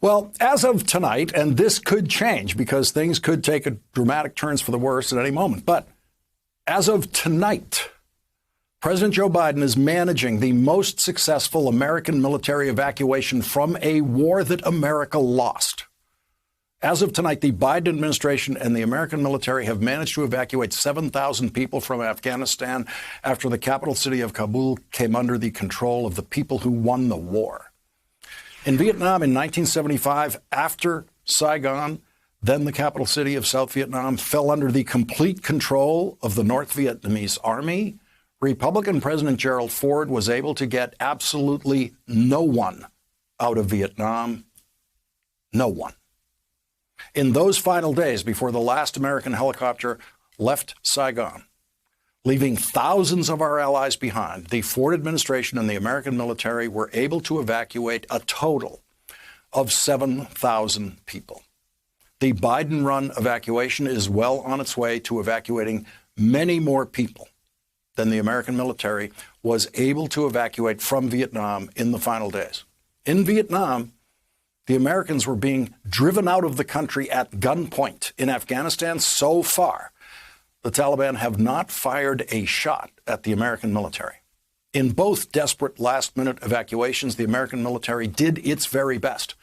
Well, as of tonight, and this could change because things could take a dramatic turns for the worse at any moment, but as of tonight, President Joe Biden is managing the most successful American military evacuation from a war that America lost. As of tonight, the Biden administration and the American military have managed to evacuate 7,000 people from Afghanistan after the capital city of Kabul came under the control of the people who won the war. In Vietnam in 1975, after Saigon, then the capital city of South Vietnam, fell under the complete control of the North Vietnamese army, Republican President Gerald Ford was able to get absolutely no one out of Vietnam. No one. In those final days before the last American helicopter left Saigon, leaving thousands of our allies behind, the Ford administration and the American military were able to evacuate a total of 7,000 people. The Biden-run evacuation is well on its way to evacuating many more people than the American military was able to evacuate from Vietnam in the final days. In Vietnam, the Americans were being driven out of the country at gunpoint. In Afghanistan, so far, the Taliban have not fired a shot at the American military. In both desperate last-minute evacuations, the American military did its very best.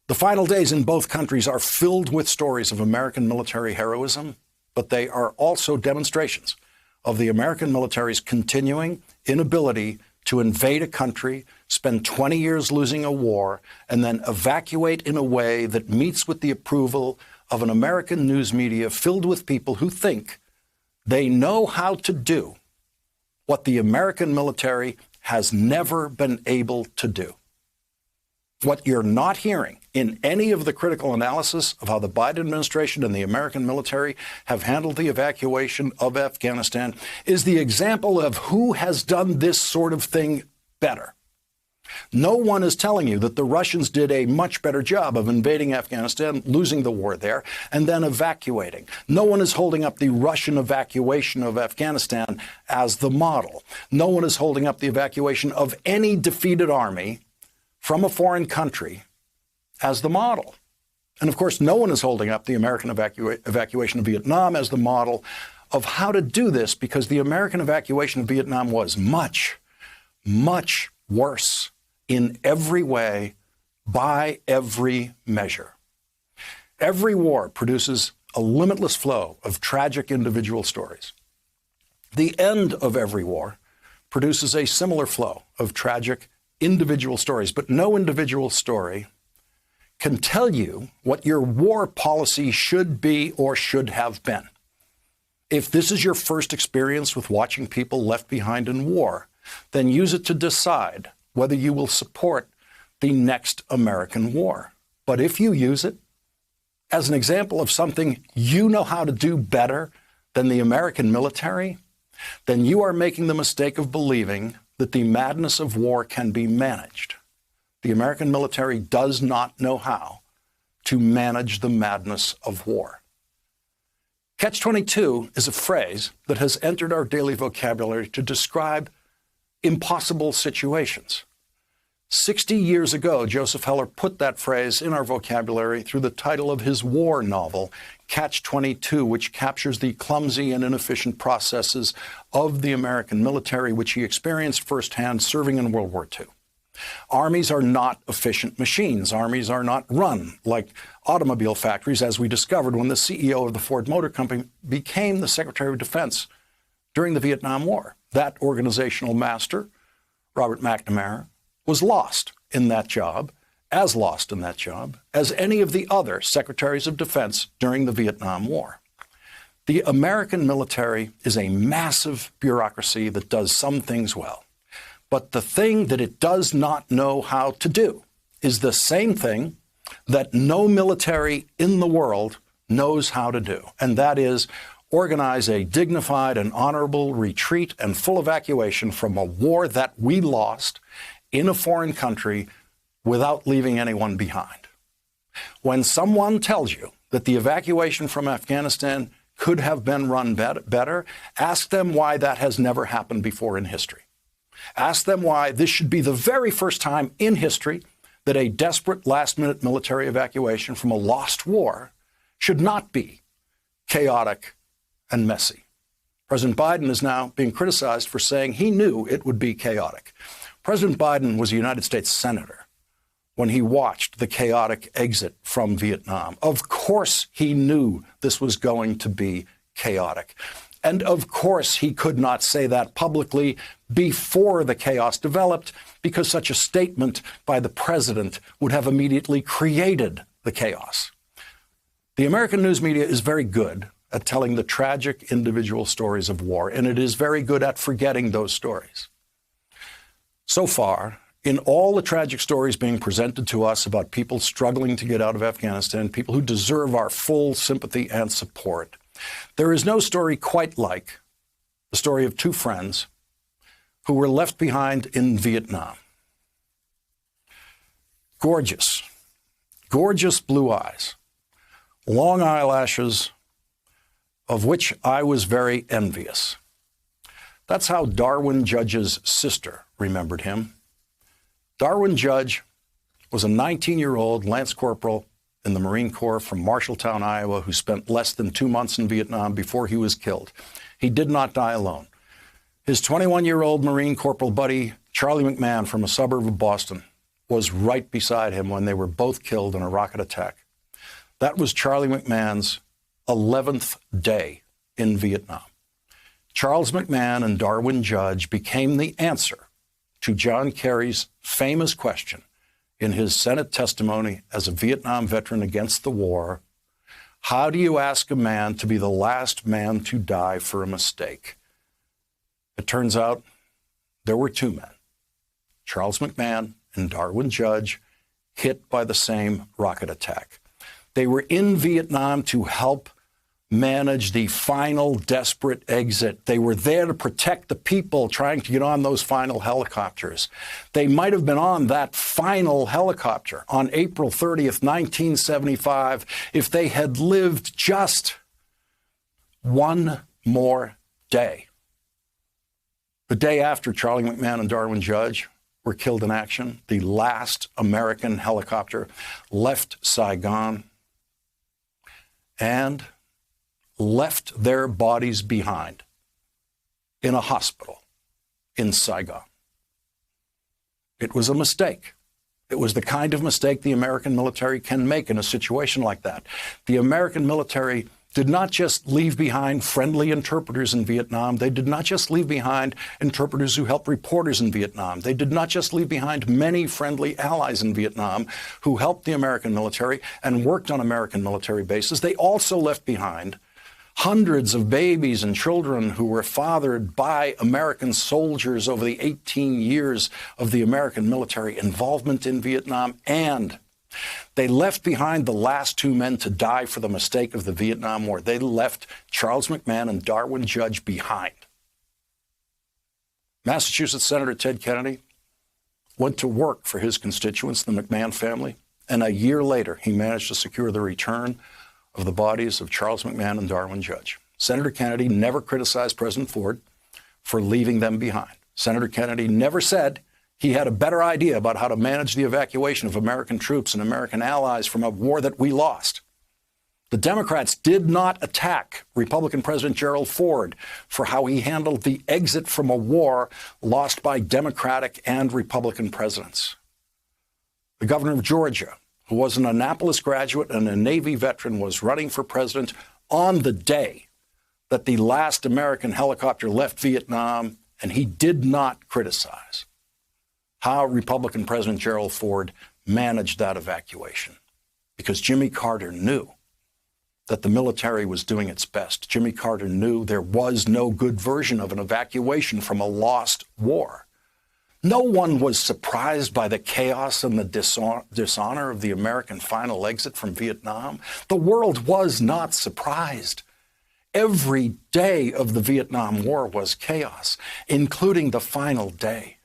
The final days in both countries are filled with stories of American military heroism, but they are also demonstrations of the American military's continuing inability to invade a country, spend 20 years losing a war, and then evacuate in a way that meets with the approval of an American news media filled with people who think they know how to do what the American military has never been able to do. What you're not hearing in any of the critical analysis of how the Biden administration and the American military have handled the evacuation of Afghanistan is the example of who has done this sort of thing better. No one is telling you that the Russians did a much better job of invading Afghanistan, losing the war there, and then evacuating. No one is holding up the Russian evacuation of Afghanistan as the model. No one is holding up the evacuation of any defeated army from a foreign country as the model. And of course, no one is holding up the American evacuation of Vietnam as the model of how to do this, because the American evacuation of Vietnam was much, much worse in every way, by every measure. Every war produces a limitless flow of tragic individual stories. The end of every war produces a similar flow of tragic individual stories, but no individual story can tell you what your war policy should be or should have been. If this is your first experience with watching people left behind in war, then use it to decide whether you will support the next American war. But if you use it as an example of something you know how to do better than the American military, then you are making the mistake of believing that the madness of war can be managed. The American military does not know how to manage the madness of war. Catch-22 is a phrase that has entered our daily vocabulary to describe impossible situations. 60 years ago, Joseph Heller put that phrase in our vocabulary through the title of his war novel, Catch-22, which captures the clumsy and inefficient processes of the American military, which he experienced firsthand serving in World War II. Armies are not efficient machines. Armies are not run like automobile factories, as we discovered when the CEO of the Ford Motor Company became the Secretary of Defense during the Vietnam War. That organizational master, Robert McNamara, was lost in that job as any of the other secretaries of defense during the Vietnam War. The American military is a massive bureaucracy that does some things well. But the thing that it does not know how to do is the same thing that no military in the world knows how to do, and that is organize a dignified and honorable retreat and full evacuation from a war that we lost in a foreign country without leaving anyone behind. When someone tells you that the evacuation from Afghanistan could have been run better, ask them why that has never happened before in history. Ask them why this should be the very first time in history that a desperate last-minute military evacuation from a lost war should not be chaotic and messy. President Biden is now being criticized for saying he knew it would be chaotic. President Biden was a United States senator when he watched the chaotic exit from Vietnam. Of course he knew this was going to be chaotic. And of course he could not say that publicly before the chaos developed, because such a statement by the president would have immediately created the chaos. The American news media is very good at telling the tragic individual stories of war, and it is very good at forgetting those stories. So far, in all the tragic stories being presented to us about people struggling to get out of Afghanistan, people who deserve our full sympathy and support, there is no story quite like the story of two friends who were left behind in Vietnam. Gorgeous, gorgeous blue eyes, long eyelashes, of which I was very envious. That's how Darwin Judge's sister remembered him. Darwin Judge was a 19-year-old Lance Corporal in the Marine Corps from Marshalltown, Iowa, who spent less than 2 months in Vietnam before he was killed. He did not die alone. His 21-year-old Marine Corporal buddy, Charlie McMahon, from a suburb of Boston, was right beside him when they were both killed in a rocket attack. That was Charlie McMahon's 11th day in Vietnam. Charles McMahon and Darwin Judge became the answer to John Kerry's famous question in his Senate testimony as a Vietnam veteran against the war: how do you ask a man to be the last man to die for a mistake? It turns out there were two men, Charles McMahon and Darwin Judge, hit by the same rocket attack. They were in Vietnam to help manage the final desperate exit. They were there to protect the people trying to get on those final helicopters. They might have been on that final helicopter on April 30th, 1975, if they had lived just one more day. The day after Charlie McMahon and Darwin Judge were killed in action, the last American helicopter left Saigon and left their bodies behind in a hospital in Saigon. It was a mistake. It was the kind of mistake the American military can make in a situation like that. The American military did not just leave behind friendly interpreters in Vietnam. They did not just leave behind interpreters who helped reporters in Vietnam. They did not just leave behind many friendly allies in Vietnam who helped the American military and worked on American military bases. They also left behind hundreds of babies and children who were fathered by American soldiers over the 18 years of the American military involvement in Vietnam. And they left behind the last two men to die for the mistake of the Vietnam War. They left Charles McMahon and Darwin Judge behind. Massachusetts Senator Ted Kennedy went to work for his constituents, the McMahon family, and a year later he managed to secure the return of the bodies of Charles McMahon and Darwin Judge. Senator Kennedy never criticized President Ford for leaving them behind. Senator Kennedy never said he had a better idea about how to manage the evacuation of American troops and American allies from a war that we lost. The Democrats did not attack Republican President Gerald Ford for how he handled the exit from a war lost by Democratic and Republican presidents. The governor of Georgia, who was an Annapolis graduate and a Navy veteran, was running for president on the day that the last American helicopter left Vietnam, and he did not criticize how Republican President Gerald Ford managed that evacuation, because Jimmy Carter knew that the military was doing its best. Jimmy Carter knew there was no good version of an evacuation from a lost war. No one was surprised by the chaos and the dishonor of the American final exit from Vietnam. The world was not surprised. Every day of the Vietnam War was chaos, including the final day.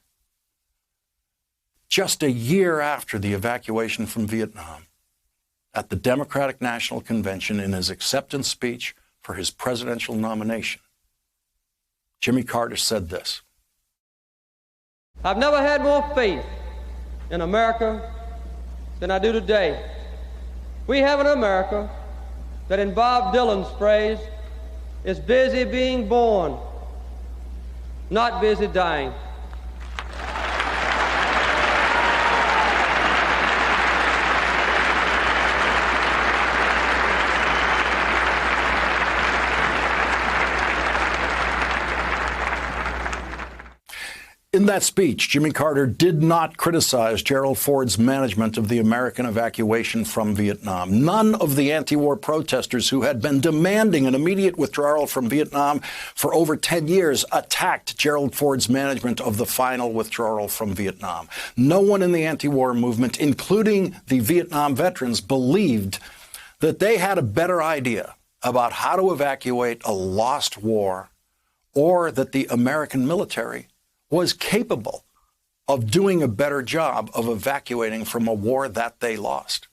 Just a year after the evacuation from Vietnam, at the Democratic National Convention in his acceptance speech for his presidential nomination, Jimmy Carter said this: I've never had more faith in America than I do today. We have an America that, in Bob Dylan's phrase, is busy being born, not busy dying. In that speech, Jimmy Carter did not criticize Gerald Ford's management of the American evacuation from Vietnam. None of the anti-war protesters who had been demanding an immediate withdrawal from Vietnam for over 10 years attacked Gerald Ford's management of the final withdrawal from Vietnam. No one in the anti-war movement, including the Vietnam veterans, believed that they had a better idea about how to evacuate a lost war, or that the American military was capable of doing a better job of evacuating from a war that they lost.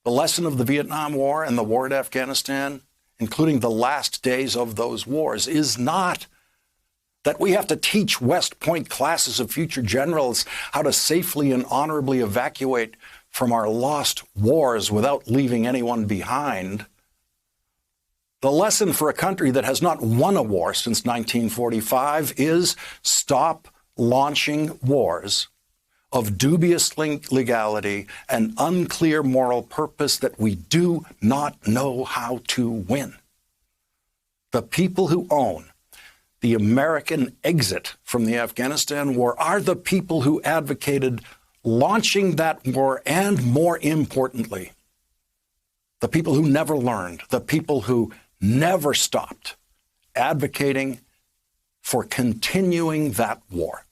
The lesson of the Vietnam War and the war in Afghanistan, including the last days of those wars, is not that we have to teach West Point classes of future generals how to safely and honorably evacuate from our lost wars without leaving anyone behind. The lesson for a country that has not won a war since 1945 is stop launching wars of dubious legality and unclear moral purpose that we do not know how to win. The people who own the American exit from the Afghanistan war are the people who advocated launching that war, and more importantly, the people who never learned, the people who never stopped advocating for continuing that war.